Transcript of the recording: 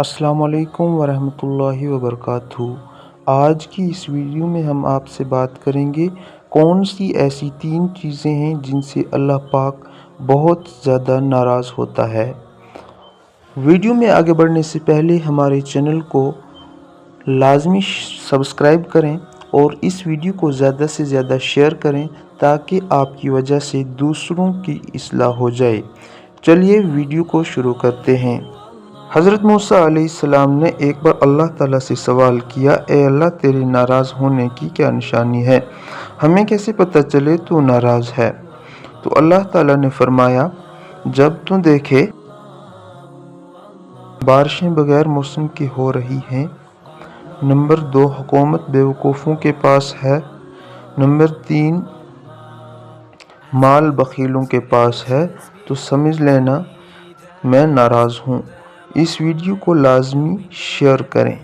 السلام علیکم ورحمۃ اللہ وبرکاتہ۔ آج کی اس ویڈیو میں ہم آپ سے بات کریں گے کون سی ایسی 3 چیزیں ہیں جن سے اللہ پاک بہت زیادہ ناراض ہوتا ہے۔ ویڈیو میں آگے بڑھنے سے پہلے ہمارے چینل کو لازمی سبسکرائب کریں اور اس ویڈیو کو زیادہ سے زیادہ شیئر کریں تاکہ آپ کی وجہ سے دوسروں کی اصلاح ہو جائے۔ چلیے ویڈیو کو شروع کرتے ہیں۔ حضرت موسیٰ علیہ السلام نے ایک بار اللہ تعالیٰ سے سوال کیا، اے اللہ تیرے ناراض ہونے کی کیا نشانی ہے؟ ہمیں کیسے پتہ چلے تو ناراض ہے؟ تو اللہ تعالیٰ نے فرمایا، جب تو دیکھے بارشیں بغیر موسم کے ہو رہی ہیں۔ نمبر 2، حکومت بیوقوفوں کے پاس ہے۔ نمبر 3، مال بخیلوں کے پاس ہے، تو سمجھ لینا میں ناراض ہوں۔ اس ویڈیو کو لازمی شیئر کریں۔